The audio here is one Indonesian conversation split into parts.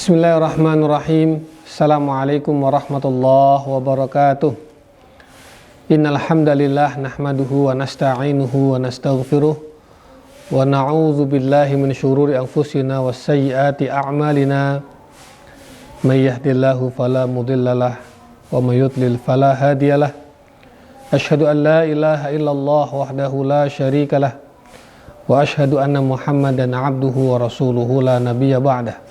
Bismillahirrahmanirrahim. Assalamualaikum warahmatullahi wabarakatuh. Innal hamdalillah nahmaduhu wa nasta'inuhu wa nastaghfiruh wa na'udzu billahi min syururi anfusina was sayyiati a'malina. May yahdihillahu fala mudhillalah wa may yudlil fala hadiyalah. Asyhadu an la ilaha illallah wahdahu la syarikalah wa asyhadu anna Muhammadan 'abduhu wa rasuluhu la nabiyya ba'dah.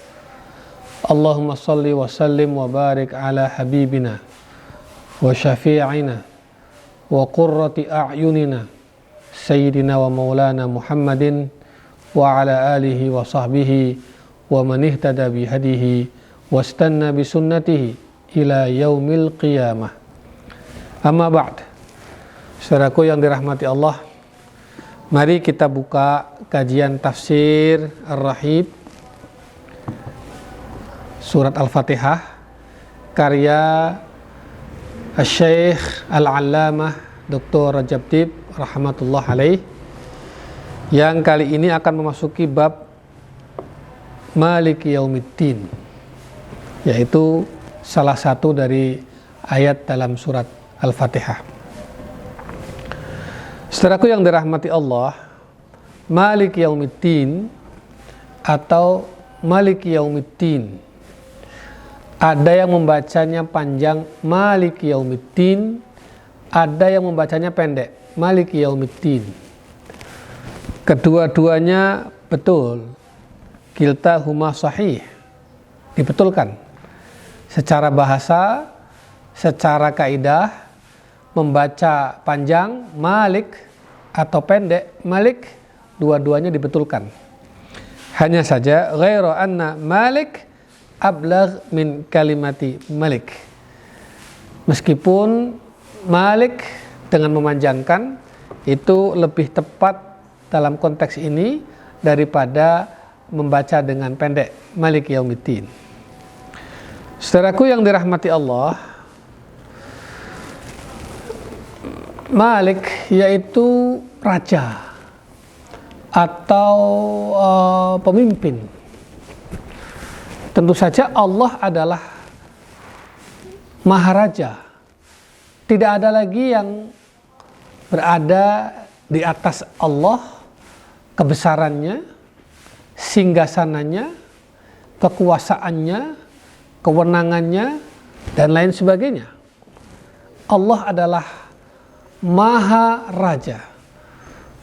Allahumma salli wa sallim wa barik ala habibina wa syafi'ina wa qurrati a'yunina sayyidina wa maulana Muhammadin wa ala alihi wa sahbihi wa man ihtada bihadihi wa istanna bisunnatihi ila yaumil qiyamah. Amma ba'd. Saudaraku yang dirahmati Allah, mari kita buka kajian tafsir Ar-Rahib Surat Al-Fatihah karya Syekh Al-Allamah Dr. Rajab Tib rahmatullah alaih, yang kali ini akan memasuki bab Maliki Yaumiddin, yaitu salah satu dari ayat dalam surat Al-Fatihah. Saudaraku yang dirahmati Allah, Maliki Yaumiddin atau Maliki Yaumiddin, ada yang membacanya panjang Maliki Yaumiddin, ada yang membacanya pendek Maliki Yaumiddin. Kedua-duanya betul, kiltahuma sahih, dibetulkan secara bahasa, secara kaidah. Membaca panjang Malik atau pendek Malik, dua-duanya dibetulkan. Hanya saja ghairu anna Malik ablagh min kalimati Malik. Meskipun Malik dengan memanjangkan itu lebih tepat dalam konteks ini daripada membaca dengan pendek Maliki Yaumiddin. Saudaraku yang dirahmati Allah, Malik yaitu raja atau pemimpin. Tentu saja Allah adalah Maharaja. Tidak ada lagi yang berada di atas Allah, kebesarannya, singgasananya, kekuasaannya, kewenangannya, dan lain sebagainya. Allah adalah Maharaja,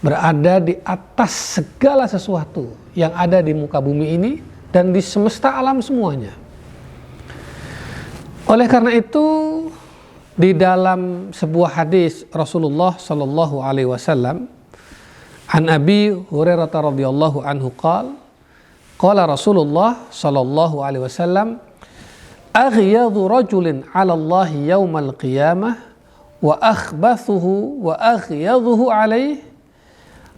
berada di atas segala sesuatu yang ada di muka bumi ini dan di semesta alam semuanya. Oleh karena itu, di dalam sebuah hadis Rasulullah sallallahu alaihi wasallam, an Abi Hurairah radhiyallahu anhu qala Rasulullah sallallahu alaihi wasallam, aghyadhu rajulin 'ala Allah yaumal qiyamah wa akhbathuhu wa aghyadhuhu alaihi.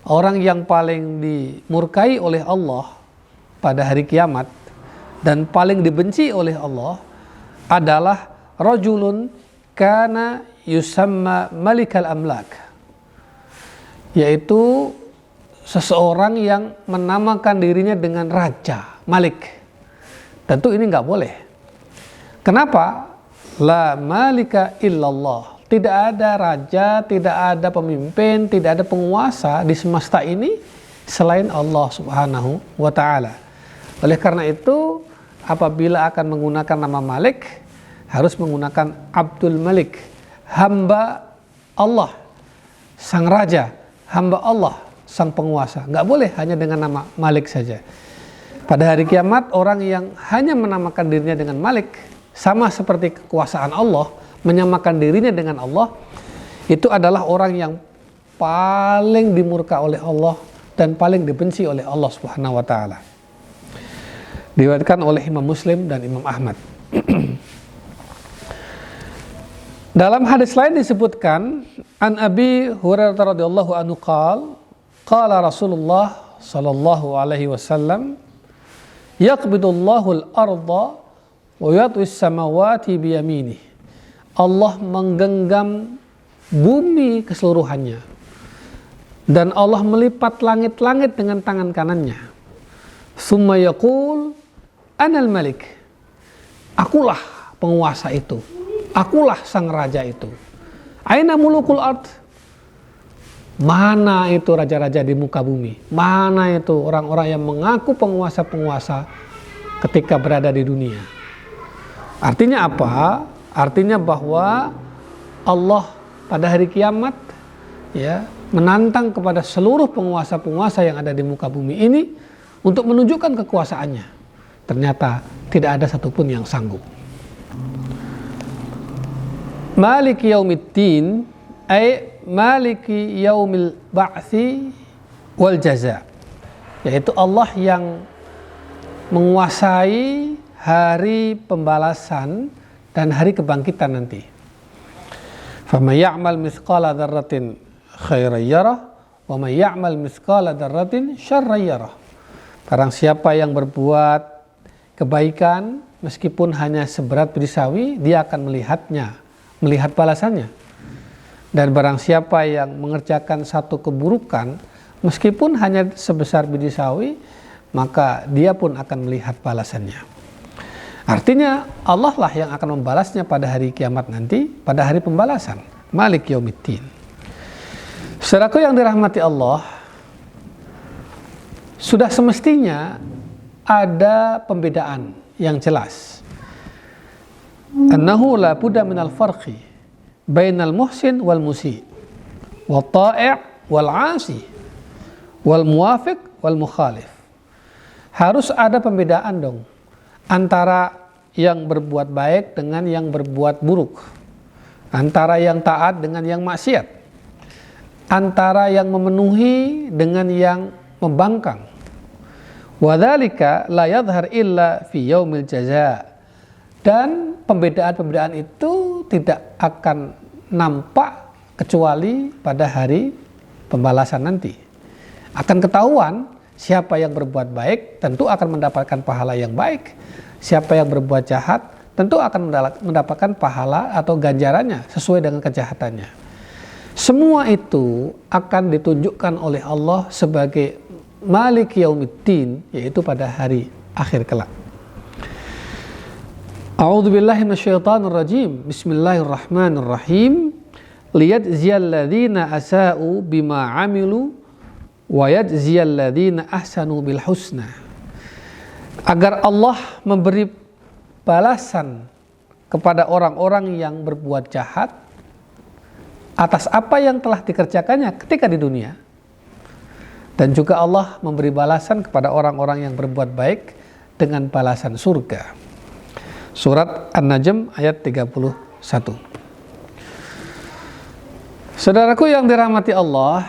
Orang yang paling dimurkai oleh Allah pada hari kiamat dan paling dibenci oleh Allah adalah rajulun kana yusamma malikal amlak, yaitu seseorang yang menamakan dirinya dengan raja, malik. Tentu ini nggak boleh. Kenapa? La malika illallah. Tidak ada raja, tidak ada pemimpin, tidak ada penguasa di semesta ini selain Allah Subhanahu wa ta'ala. Oleh karena itu, apabila akan menggunakan nama Malik, harus menggunakan Abdul Malik, hamba Allah, sang raja, hamba Allah, sang penguasa. Nggak boleh hanya dengan nama Malik saja. Pada hari kiamat, orang yang hanya menamakan dirinya dengan Malik, sama seperti kekuasaan Allah, menyamakan dirinya dengan Allah, itu adalah orang yang paling dimurka oleh Allah dan paling dibenci oleh Allah Subhanahu wa ta'ala. Diriwayatkan oleh Imam Muslim dan Imam Ahmad. Dalam hadis lain disebutkan, an Abi Hurairah radhiyallahu anhu qala Rasulullah sallallahu alaihi wasallam, yaqbidullahu al-ardha wa yatwis samawati biyaminih. Allah menggenggam bumi keseluruhannya dan Allah melipat langit-langit dengan tangan kanannya. Summa yaqul anal malik. akulah penguasa itu, akulah sang raja itu. Aina mulukul ard? Mana itu raja-raja di muka bumi? Mana itu orang-orang yang mengaku penguasa-penguasa ketika berada di dunia? Artinya apa? Artinya bahwa Allah pada hari kiamat ya menantang kepada seluruh penguasa-penguasa yang ada di muka bumi ini untuk menunjukkan kekuasaannya. Ternyata tidak ada satupun yang sanggup. Maliki yaumiddin ay maliki yaumil ba'tsi wal jaza, yaitu Allah yang menguasai hari pembalasan dan hari kebangkitan nanti. Faman ya'mal mithqala dzarratin khairan yarah wa man ya'mal mithqala dzarratin syarran yarah. Barang siapa yang berbuat kebaikan meskipun hanya seberat biji sawi, dia akan melihat balasannya. Dan barang siapa yang mengerjakan satu keburukan meskipun hanya sebesar biji sawi, maka dia pun akan melihat balasannya. Artinya Allah lah yang akan membalasnya pada hari kiamat nanti, pada hari pembalasan. Malik yaumiddin. Saudaraku yang dirahmati Allah, sudah semestinya ada pembedaan yang jelas. Annahu la budda minal farqi bainal muhsin wal musi, wal ta'i' wal 'asi, wal muwafiq wal mukhalif. Harus ada pembedaan dong antara yang berbuat baik dengan yang berbuat buruk, antara yang taat dengan yang maksiat, antara yang memenuhi dengan yang membangkang. Wa dzalika la yadhhar illa fi yaumil jazaa. Dan pembedaan-pembedaan itu tidak akan nampak kecuali pada hari pembalasan nanti. Akan ketahuan siapa yang berbuat baik tentu akan mendapatkan pahala yang baik. Siapa yang berbuat jahat tentu akan mendapatkan pahala atau ganjarannya sesuai dengan kejahatannya. Semua itu akan ditunjukkan oleh Allah sebagai Malik Yaumiddin, yaitu pada hari akhir kelak. A'udzubillahi minasyaitonir rajim. Bismillahirrahmanirrahim. Liyajziyal ladzina asa'u bima 'amilu wa yajziyal ladzina ahsanu bil husna. Agar Allah memberi balasan kepada orang-orang yang berbuat jahat atas apa yang telah dikerjakannya ketika di dunia, dan juga Allah memberi balasan kepada orang-orang yang berbuat baik dengan balasan surga. Surat An-Najm ayat 31. Saudaraku yang dirahmati Allah,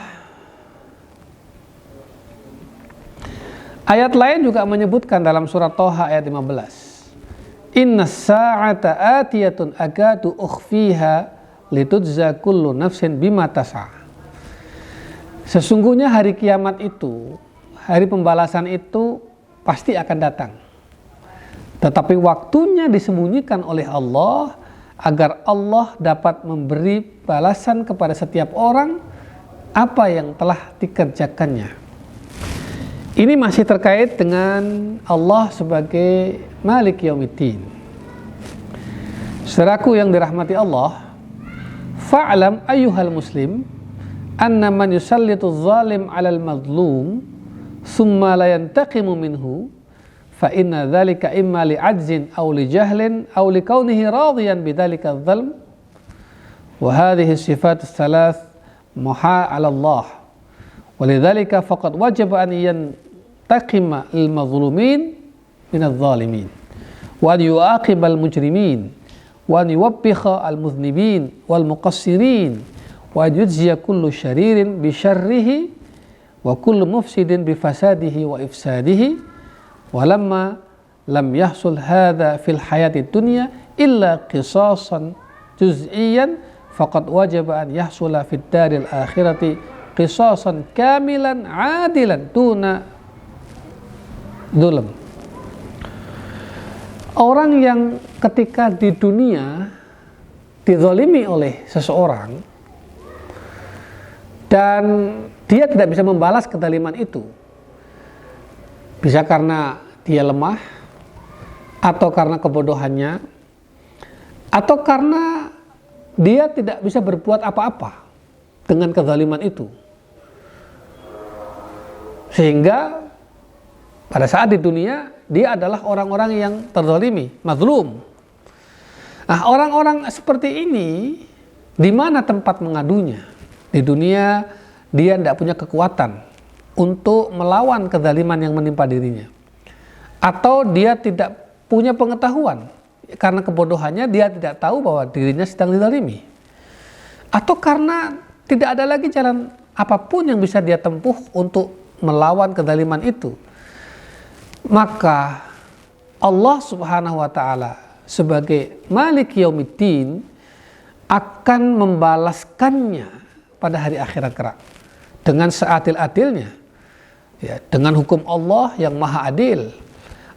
ayat lain juga menyebutkan dalam surat Thaha ayat 15. Innas sa'ata atiyatun akadu ukhfiha litujza kullu nafsin bima tas'a. Sesungguhnya hari kiamat itu, hari pembalasan itu pasti akan datang. Tetapi waktunya disembunyikan oleh Allah agar Allah dapat memberi balasan kepada setiap orang apa yang telah dikerjakannya. Ini masih terkait dengan Allah sebagai Malik Yaumiddin. Saudaraku yang dirahmati Allah, fa'lam ayyuhal muslim anna man yusallitu zalim 'alal mazlum thumma la yantaqimu minhu fa inna dzalika imma li'ajzin aw li jahlin aw li kaunihi radiyan bidzalika adh-dhalm wa hadhihi sifat ats-thalath muha 'ala Allah wa lidzalika faqad wajaba an yantaqima lil mazlumin min adh-dhalimin wa an yu'aqiba al-mujrimin wa an yuwabbikha al-mudhnibin wal muqassirin wa an yujziya kullu syaririn bi syarrihi wa kullu mufsidin bi fasadihi wa ifsadihi. Walamma lam yahsul hadha fil hayati dunya illa qisasan juz'iyan faqad wajaba an yahsula fid daril akhirati qisasan kamilan adilan tuna dzulm. Orang yang ketika di dunia dizalimi oleh seseorang dan dia tidak bisa membalas kezaliman itu, bisa karena dia lemah, atau karena kebodohannya, atau karena dia tidak bisa berbuat apa-apa dengan kezaliman itu, sehingga pada saat di dunia dia adalah orang-orang yang terzalimi, mazlum. Nah, orang-orang seperti ini di mana tempat mengadunya? Di dunia dia tidak punya kekuatan untuk melawan kezaliman yang menimpa dirinya, atau dia tidak punya pengetahuan karena kebodohannya, dia tidak tahu bahwa dirinya sedang dizalimi, atau karena tidak ada lagi jalan apapun yang bisa dia tempuh untuk melawan kezaliman itu. Maka Allah Subhanahu wa taala sebagai Malik Yaumiddin akan membalaskannya pada hari akhirat kelak dengan seadil-adilnya, ya, dengan hukum Allah yang maha adil.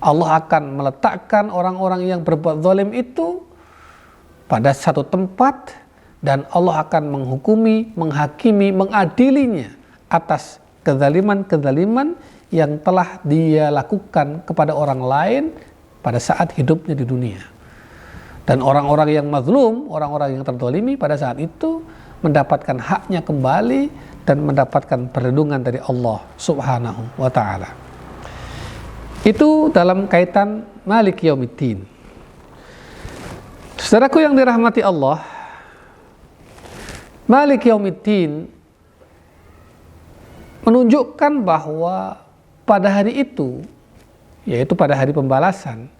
Allah akan meletakkan orang-orang yang berbuat zalim itu pada satu tempat, dan Allah akan menghukumi, menghakimi, mengadilinya atas kezaliman-kezaliman yang telah dia lakukan kepada orang lain pada saat hidupnya di dunia. Dan orang-orang yang mazlum, orang-orang yang terzalimi pada saat itu mendapatkan haknya kembali dan mendapatkan perlindungan dari Allah Subhanahu wa taala. Itu dalam kaitan Malik Yaumiddin. Saudaraku yang dirahmati Allah, Malik Yaumiddin menunjukkan bahwa pada hari itu, yaitu pada hari pembalasan,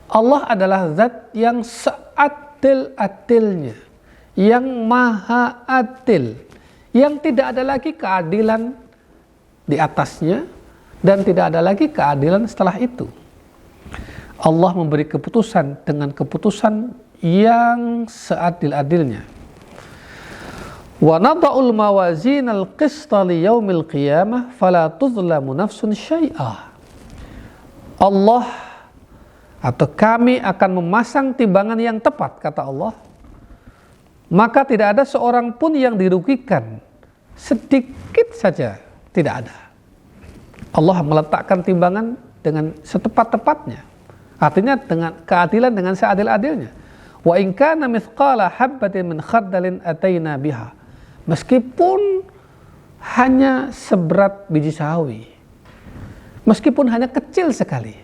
Allah adalah zat yang seadil-adilnya, yang maha adil, yang tidak ada lagi keadilan di atasnya dan tidak ada lagi keadilan setelah itu. Allah memberi keputusan dengan keputusan yang seadil-adilnya. Wa nada'ul mawazinal qista li yaumil qiyamah fala tuzlamu nafsun syai'ah. Allah atau kami akan memasang timbangan yang tepat, kata Allah, maka tidak ada seorang pun yang dirugikan sedikit saja, tidak ada. Allah meletakkan timbangan dengan setepat-tepatnya, artinya dengan keadilan, dengan seadil-adilnya. Wa in kana mithqala habbatin min khardalin ataina biha, meskipun hanya seberat biji sawi, meskipun hanya kecil sekali,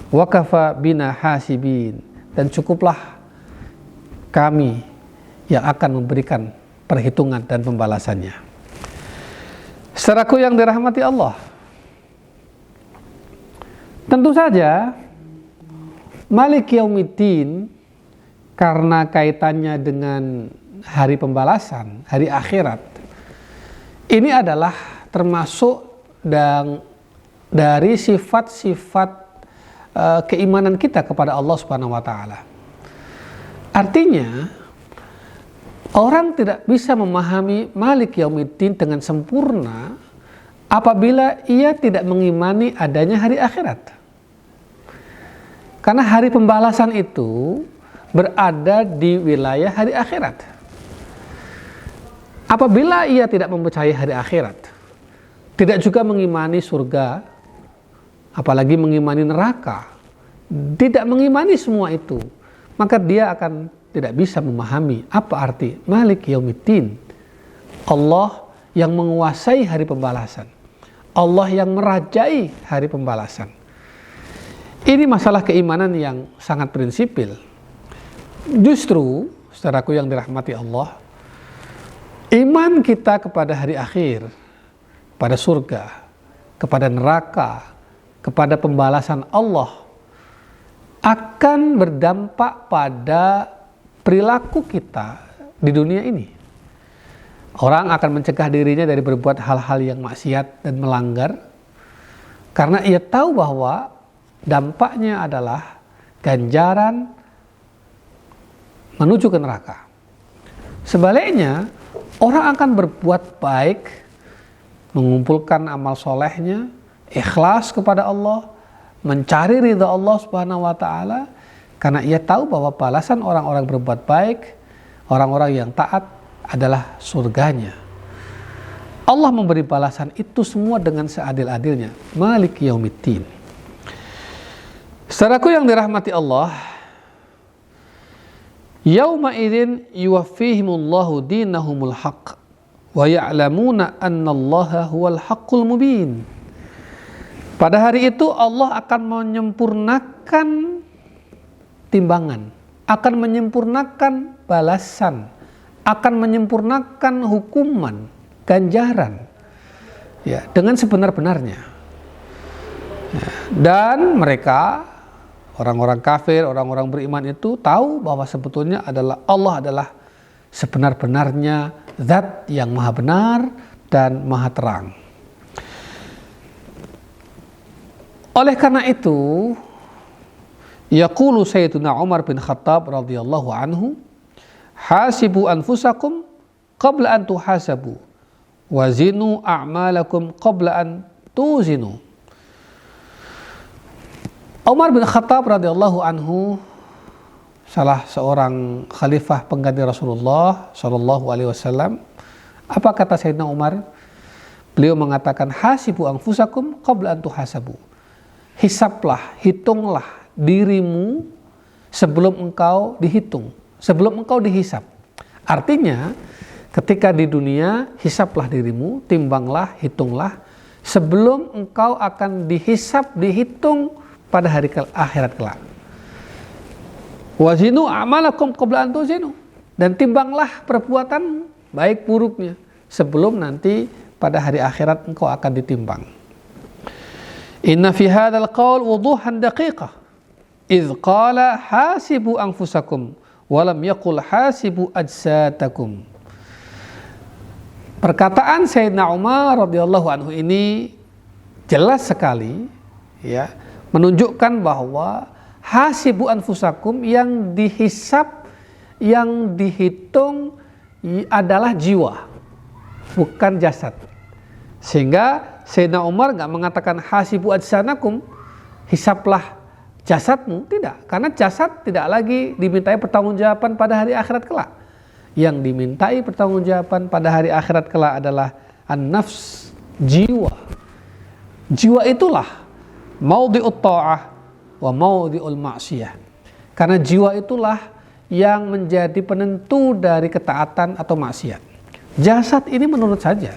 wa kafa bina hasibin, dan cukuplah kami yang akan memberikan perhitungan dan pembalasannya. Saudaraku yang dirahmati Allah, tentu saja Malik Yaumiddin karena kaitannya dengan hari pembalasan, hari akhirat, ini adalah termasuk dari sifat-sifat keimanan kita kepada Allah Subhanahu wa taala. Artinya, orang tidak bisa memahami Malik Yaumiddin dengan sempurna apabila ia tidak mengimani adanya hari akhirat. Karena hari pembalasan itu berada di wilayah hari akhirat. Apabila ia tidak mempercayai hari akhirat, tidak juga mengimani surga, apalagi mengimani neraka, tidak mengimani semua itu, maka dia akan tidak bisa memahami apa arti Malik Yaumiddin. Allah yang menguasai hari pembalasan, Allah yang merajai hari pembalasan. Ini masalah keimanan yang sangat prinsipil. Justru, saudaraku yang dirahmati Allah, iman kita kepada hari akhir, pada surga, kepada neraka, kepada pembalasan Allah akan berdampak pada perilaku kita di dunia ini. Orang akan mencegah dirinya dari berbuat hal-hal yang maksiat dan melanggar karena ia tahu bahwa dampaknya adalah ganjaran menuju ke neraka. Sebaliknya, orang akan berbuat baik, mengumpulkan amal solehnya, ikhlas kepada Allah, mencari ridha Allah Subhanahu wa taala, karena ia tahu bahwa balasan orang-orang berbuat baik, orang-orang yang taat adalah surganya. Allah memberi balasan itu semua dengan seadil-adilnya. Malik Yaumiddin. Saudaraku yang dirahmati Allah, yauma idzin yuwaffihimullahu dinahumul haqq wa ya'lamuna annallaha huwal haqqul mubin. Pada hari itu Allah akan menyempurnakan timbangan, akan menyempurnakan balasan, akan menyempurnakan hukuman, ganjaran, ya, dengan sebenar-benarnya. Ya, dan mereka, orang-orang kafir, orang-orang beriman itu tahu bahwa sebetulnya Allah adalah sebenar-benarnya zat yang maha benar dan maha terang. Oleh karena itu, yaqulu Sayyiduna Umar bin Khattab radhiyallahu anhu, hasibu anfusakum qabla an tuhasabu wazinu a'malakum qabla an tuzinu. Umar bin Khattab radhiyallahu anhu, salah seorang khalifah pengganti Rasulullah sallallahu alaihi wasallam. Apa kata Sayyidina Umar? Beliau mengatakan, hasibu anfusakum qabla an tuhasabu. Hisablah, hitunglah dirimu sebelum engkau dihitung, sebelum engkau dihisab. Artinya, ketika di dunia, hisablah dirimu, timbanglah, hitunglah sebelum engkau akan dihisab, dihitung pada hari akhirat kelak. Wazinu a'malakum qabla an tuzinu, dan timbanglah perbuatan baik buruknya sebelum nanti pada hari akhirat engkau akan ditimbang. Inna fi hadzal qaul wuduhan daqiqah idz qala hasibu anfusakum wa lam yaqul hasibu ajsatakum. Perkataan Sayyidina Umar radhiyallahu anhu ini jelas sekali, ya, menunjukkan bahwa hasibu anfusakum, yang dihisab, yang dihitung adalah jiwa, bukan jasad. Sehingga Sayyidina Umar nggak mengatakan hasibu ajsanakum, hisablah jasadmu, tidak, karena jasad tidak lagi dimintai pertanggungjawaban pada hari akhirat kelak. Yang dimintai pertanggungjawaban pada hari akhirat kelak adalah an-nafs, jiwa. Jiwa itulah maudhi'ut ta'ah wa maudhi'ul ma'siyah. Karena jiwa itulah yang menjadi penentu dari ketaatan atau maksiat. Jasad ini menurut saja,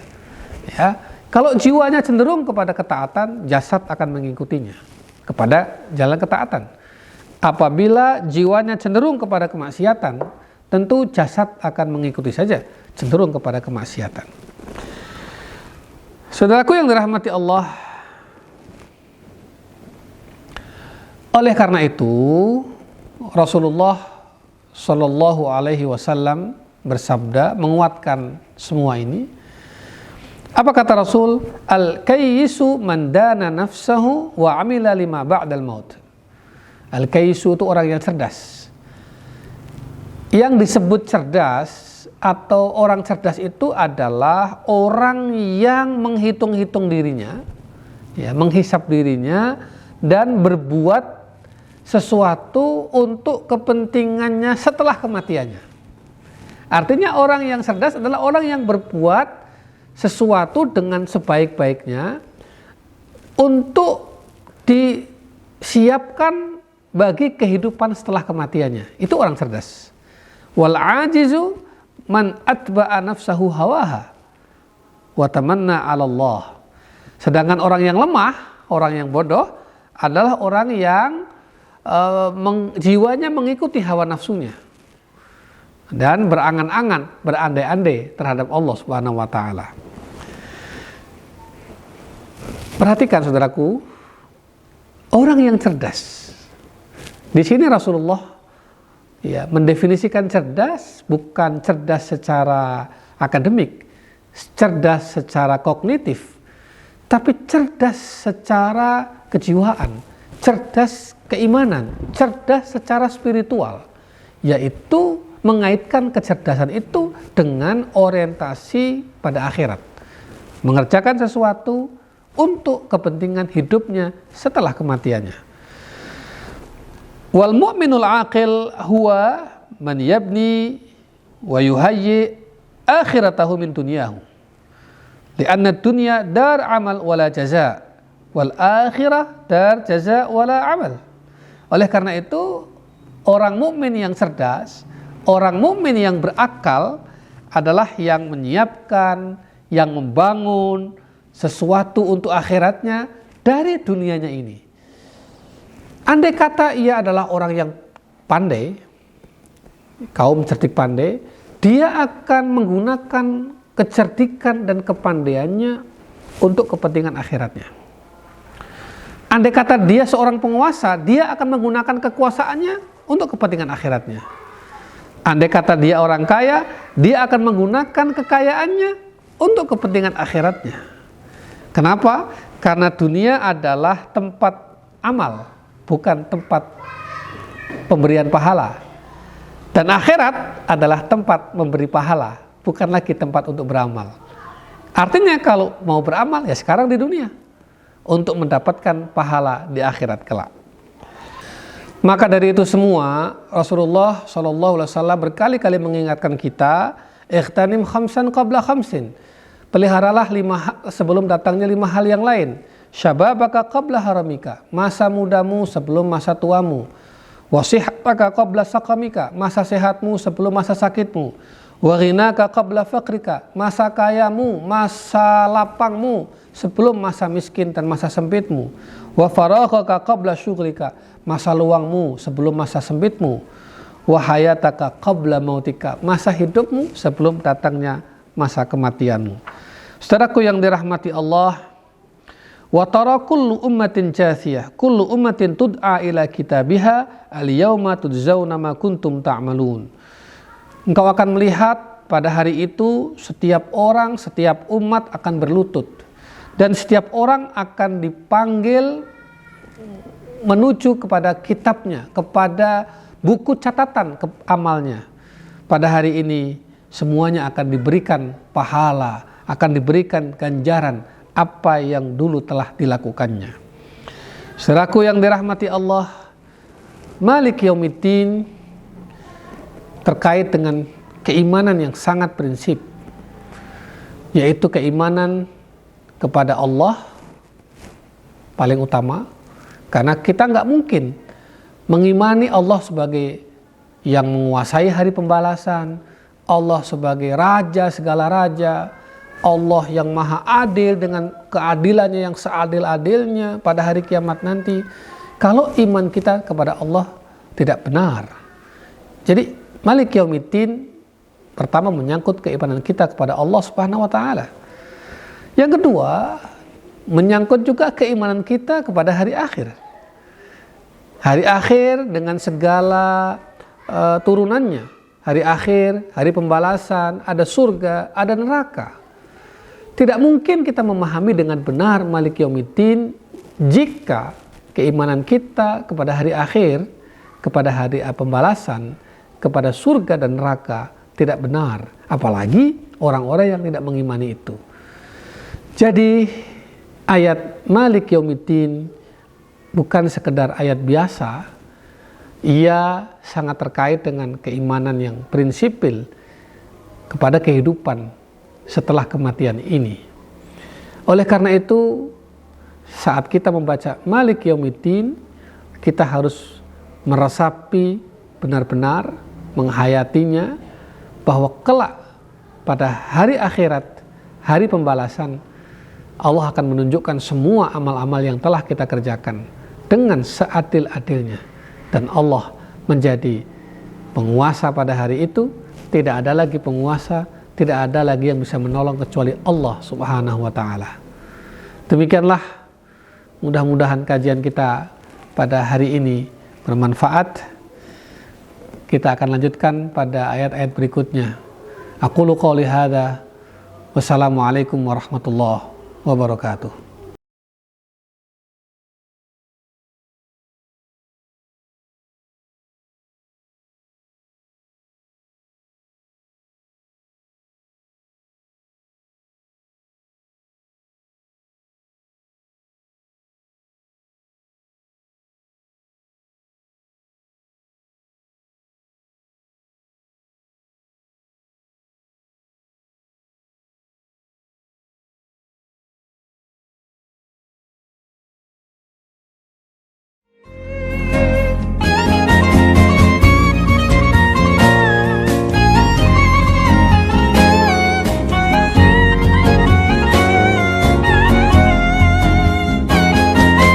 ya, kalau jiwanya cenderung kepada ketaatan, jasad akan mengikutinya kepada jalan ketaatan. Apabila jiwanya cenderung kepada kemaksiatan, tentu jasad akan mengikuti saja, cenderung kepada kemaksiatan. Saudaraku yang dirahmati Allah, oleh karena itu Rasulullah Shallallahu Alaihi Wasallam bersabda, menguatkan semua ini. Apa kata Rasul? Al-kayyisu man dana nafsahu wa amila lima ba'dal maut. Al-kayyisu itu orang yang cerdas. Yang disebut cerdas atau orang cerdas itu adalah orang yang menghitung-hitung dirinya, ya, menghisap dirinya dan berbuat sesuatu untuk kepentingannya setelah kematiannya. Artinya orang yang cerdas adalah orang yang berbuat sesuatu dengan sebaik-baiknya untuk disiapkan bagi kehidupan setelah kematiannya. Itu orang cerdas. Wal ajizu man atba'a nafsahu hawaha wa tamanna 'ala Allah. Sedangkan orang yang lemah, orang yang bodoh adalah orang yang jiwanya mengikuti hawa nafsunya dan berangan-angan, berandai-andai terhadap Allah Subhanahu wa taala. Perhatikan saudaraku, orang yang cerdas. Di sini Rasulullah, ya, mendefinisikan cerdas bukan cerdas secara akademik, cerdas secara kognitif, tapi cerdas secara kejiwaan, cerdas keimanan, cerdas secara spiritual, yaitu mengaitkan kecerdasan itu dengan orientasi pada akhirat, mengerjakan sesuatu untuk kepentingan hidupnya setelah kematiannya. Wal mu'minul aqil huwa man yabni wa yuhayyi akhiratahu min dunyahu. Lianna dunya dar amal wala jaza, wal akhirah dar jaza wala amal. Oleh karena itu, orang mukmin yang cerdas, orang mukmin yang berakal adalah yang menyiapkan, yang membangun sesuatu untuk akhiratnya dari dunianya ini. Andai kata ia adalah orang yang pandai, kaum cerdik pandai, dia akan menggunakan kecerdikan dan kepandaiannya untuk kepentingan akhiratnya. Andai kata dia seorang penguasa, dia akan menggunakan kekuasaannya untuk kepentingan akhiratnya. Andai kata dia orang kaya, dia akan menggunakan kekayaannya untuk kepentingan akhiratnya. Kenapa? Karena dunia adalah tempat amal, bukan tempat pemberian pahala. Dan akhirat adalah tempat memberi pahala, bukan lagi tempat untuk beramal. Artinya kalau mau beramal ya sekarang di dunia, untuk mendapatkan pahala di akhirat kelak. Maka dari itu semua, Rasulullah SAW berkali-kali mengingatkan kita, ikhtanim khamsan qabla khamsin. Peliharalah sebelum datangnya 5 hal yang lain. Syababaka qabla haramika, masa mudamu sebelum masa tuamu. Wasihataka qabla sakamika, masa sehatmu sebelum masa sakitmu. Waghinaka qabla faqrika, masa kayamu, masa lapangmu sebelum masa miskin dan masa sempitmu. Wa faraghaka qabla syughlika, masa luangmu sebelum masa sempitmu. Wa hayataka qabla mautika, masa hidupmu sebelum datangnya masa kematianmu. Saudaraku yang dirahmati Allah, wa tara kullu ummatin jathiyah, kullu ummatin tud'a ila kitabiha, al-yawma tudzawna ma kuntum ta'malun. Engkau akan melihat pada hari itu setiap orang, setiap umat akan berlutut. Dan setiap orang akan dipanggil menuju kepada kitabnya, kepada buku catatan amalnya. Pada hari ini semuanya akan diberikan pahala, akan diberikan ganjaran apa yang dulu telah dilakukannya. Saudaraku yang dirahmati Allah, Malik Yaumiddin terkait dengan keimanan yang sangat prinsip, yaitu keimanan kepada Allah paling utama, karena kita nggak mungkin mengimani Allah sebagai yang menguasai hari pembalasan, Allah sebagai raja segala raja, Allah yang maha adil dengan keadilannya yang seadil-adilnya pada hari kiamat nanti, kalau iman kita kepada Allah tidak benar. Jadi Malik Yaumiddin pertama menyangkut keimanan kita kepada Allah Subhanahu wa taala. Yang kedua, menyangkut juga keimanan kita kepada hari akhir. Hari akhir dengan segala turunannya. Hari akhir, hari pembalasan, ada surga, ada neraka. Tidak mungkin kita memahami dengan benar Malik Yaumiddin jika keimanan kita kepada hari akhir, kepada hari pembalasan, kepada surga dan neraka tidak benar, apalagi orang-orang yang tidak mengimani itu. Jadi ayat Malik Yaumiddin bukan sekedar ayat biasa, ia sangat terkait dengan keimanan yang prinsipil kepada kehidupan setelah kematian ini. Oleh karena itu, saat kita membaca Malik Yaumiddin, kita harus meresapi benar-benar, menghayatinya, bahwa kelak pada hari akhirat, hari pembalasan, Allah akan menunjukkan semua amal-amal yang telah kita kerjakan dengan seadil-adilnya, dan Allah menjadi penguasa pada hari itu. Tidak ada lagi penguasa, tidak ada lagi yang bisa menolong kecuali Allah Subhanahu wa taala. Demikianlah, mudah-mudahan kajian kita pada hari ini bermanfaat. Kita akan lanjutkan pada ayat-ayat berikutnya. Aqulu qouli hadza, wassalamualaikum warahmatullahi wabarakatuh.